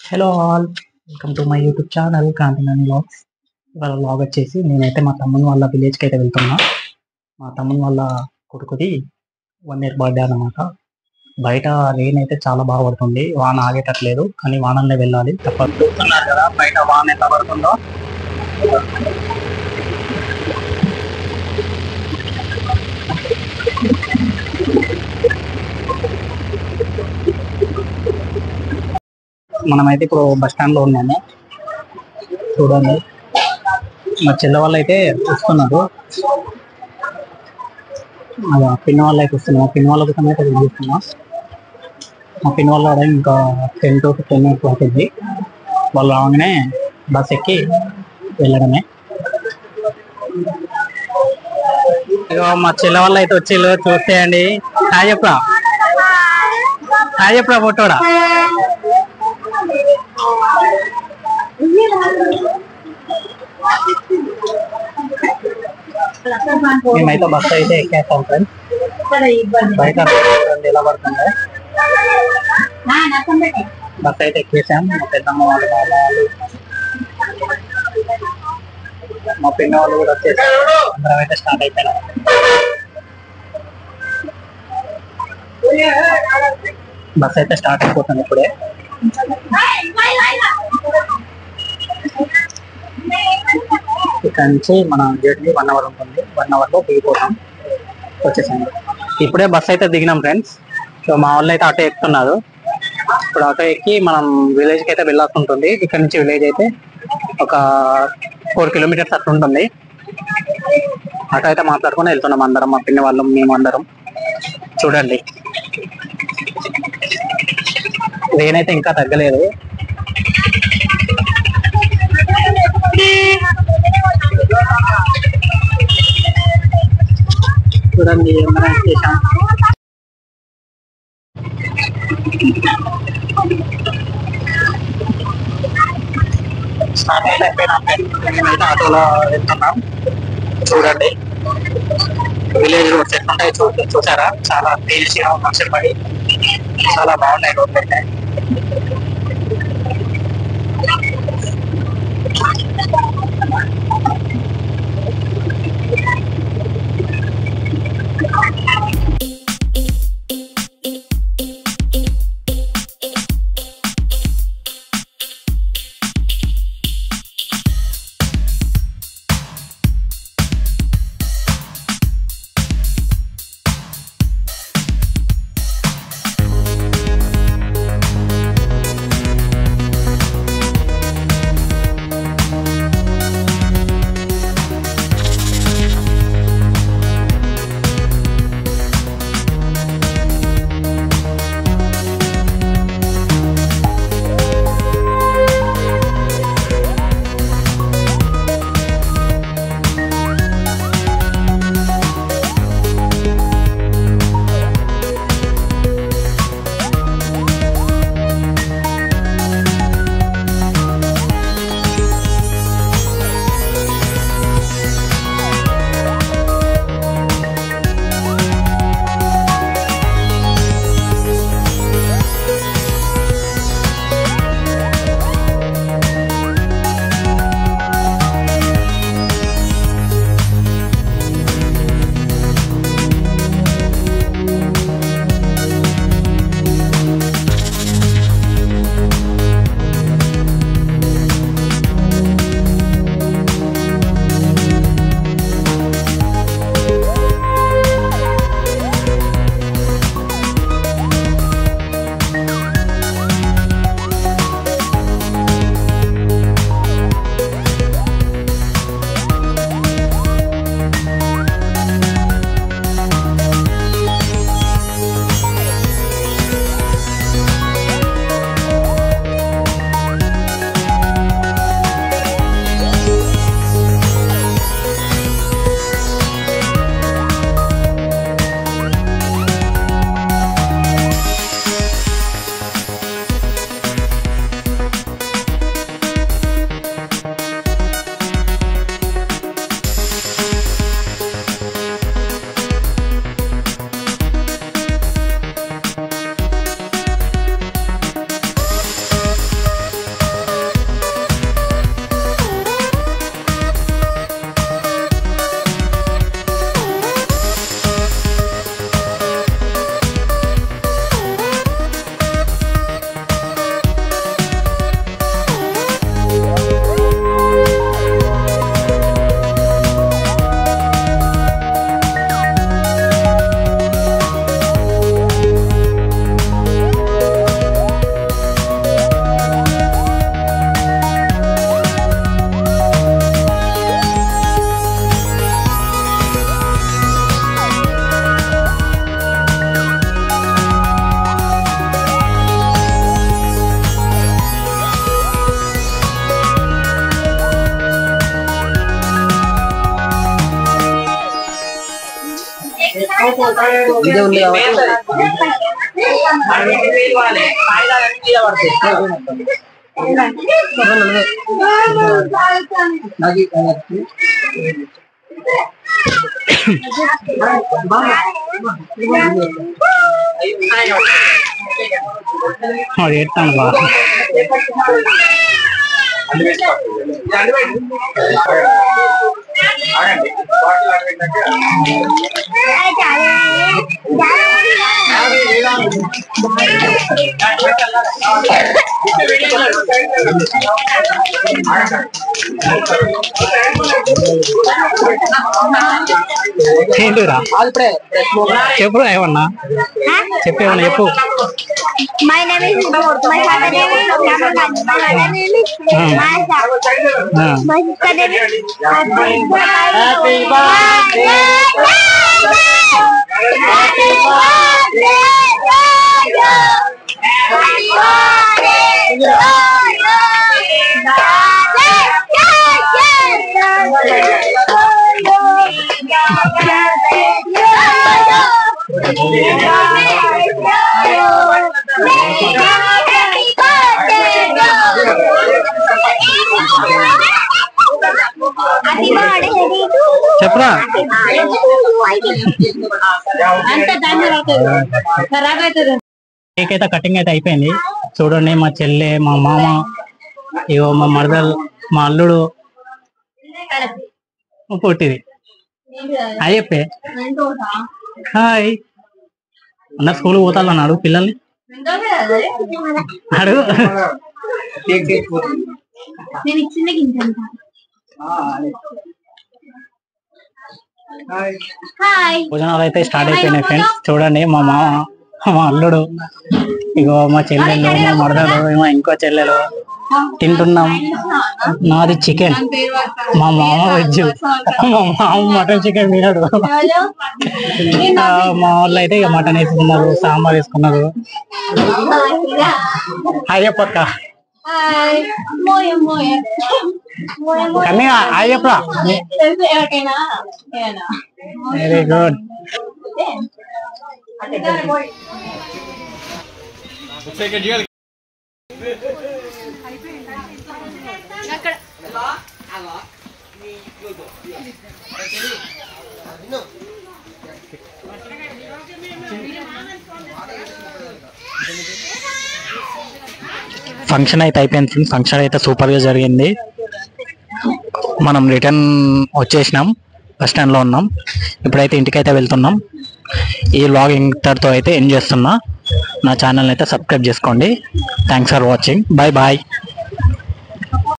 Hello all, welcome to my YouTube channel Kanthinani vlogs. ఇవాళ vlog వచ్చేసి నేనైతే మా తమ్ముని వాళ్ళ విలేజ్కి అయితే వెళ్తున్నా. మా తమ్ముని వాళ్ళ కొడుకుది 1 year బర్త్డే అన్నమాట. బయట రెయిన్ అయితే చాలా బాగా పడుతుంది, వాన ఆగేటట్లేదు, కానీ వానల్నే వెళ్ళాలి తప్పదు. చూస్తున్నారు కదా బయట వాన ఎంత పడుతుందో. మనమైతే ఇప్పుడు బస్ స్టాండ్ లో ఉన్నాము. చూడండి, మా చెల్లె వాళ్ళు అయితే వస్తున్నారు. పిన్ వాళ్ళు అయితే వస్తున్నారు. మా పిన్ వాళ్ళ కోసం అయితే చూస్తున్నాం. మా పిన్ వాళ్ళు కూడా ఇంకా 10 to 15 minutes పడుతుంది. వాళ్ళు రాగానే బస్ ఎక్కి వెళ్ళడమే. ఇక మా చెల్లె వాళ్ళు అయితే వచ్చి చూసేయండి. హాయ్ చెప్పురా, హాయ్ చెప్పురా పొట్టోడా. మేమైతే బస్సు అయితే ఎక్కేస్తాం ఫ్రెండ్స్. బయట ఎలా పడుతుందో బస్సు అయితే ఎక్కేసాం. మా పెద్దమ్మ వాళ్ళు, మా వాళ్ళు, మా పిన్న వాళ్ళు కూడా వచ్చేసారు. అందరం అయితే స్టార్ట్ అయిపోయినాం. బస్ అయితే స్టార్ట్ అయిపోతుంది ఇప్పుడే. ఇక్కడ నుంచి మన జర్నీ 1 hour ఉంటుంది. 1 hour లో దిగిపోతాం. వచ్చేసాం. ఇప్పుడే బస్ అయితే దిగినాం ఫ్రెండ్స్. సో మా వాళ్ళు అయితే ఆటో ఎక్కుతున్నారు. ఇప్పుడు ఆటో ఎక్కి మనం విలేజ్ కి అయితే వెళ్ళాల్సి ఉంటుంది. ఇక్కడ నుంచి విలేజ్ అయితే ఒక 4 kilometers అట్లా ఉంటుంది. ఆటో అయితే మాట్లాడుకుని వెళ్తున్నాం అందరం, మా పిన్ని వాళ్ళు, మేము అందరం. చూడండి, రెయిన్ అయితే ఇంకా తగ్గలేదు. చూడండి ఏమైనా చేసాం. స్టార్ట్ అయితే అయిపోయినాం. మేమైతే ఆటోలో వెళ్తున్నాం. చూడండి విలేజ్ రోడ్స్ ఎట్లుంటాయి చూసారా. చాలా తేలిసిగా వర్షం పడి చాలా బాగున్నాయి రోడ్లు అయితే. ఇదే ఉంది ఏడుతాను బాగా ఏంటిరా చెప్పు ఏమన్నా చెప్పేమన్నా చెప్పు. My name is my father name is Ramadan. My mother name is Masha. My sister name is Happy birthday. Happy చెప్పరా కేక్ అయితే కటింగ్ అయితే అయిపోయింది. చూడండి మా చెల్లె, మా మామ, ఇగో మా మరదలు, మా అల్లుడు పుట్టిది. అది చెప్పే హాయ్ అన్న స్కూల్ పోతాను అడుగు పిల్లల్ని అడుగు. భోజనాలు అయితే స్టార్ట్ అయిపోయినాయి ఫ్రెండ్స్. చూడండి మా మామ, మా అల్లుడు, ఇగో మా చెల్లెలు, మా మరదలు, ఇంకో చెల్లెలు తింటున్నాం. నాది చికెన్, మా మామ వెజ్, మా మామ మటన్ చికెన్ తినడు. మా వాళ్ళు అయితే ఇక మటన్ వేసుకున్నారు, సాంబార్ వేసుకున్నారు. అయ్యప్పక్క Kannayya Ayyappa very good. Function అయితే అయిపోయింది ఫ్రెండ్స్. ఫంక్షన్ అయితే సూపర్ గా జరిగింది. మనం రిటర్న్ వచ్చేసినాం, బస్ స్టాండ్ లో ఉన్నాం. ఇప్పుడైతే ఇంటికైతే వెళ్తున్నాం. ఈ వ్లాగ్ ఇంతటితో అయితే ఎండ్ చేస్తున్నా. నా ఛానల్ అయితే సబ్స్క్రైబ్ చేసుకోండి. Thanks for watching. Bye bye.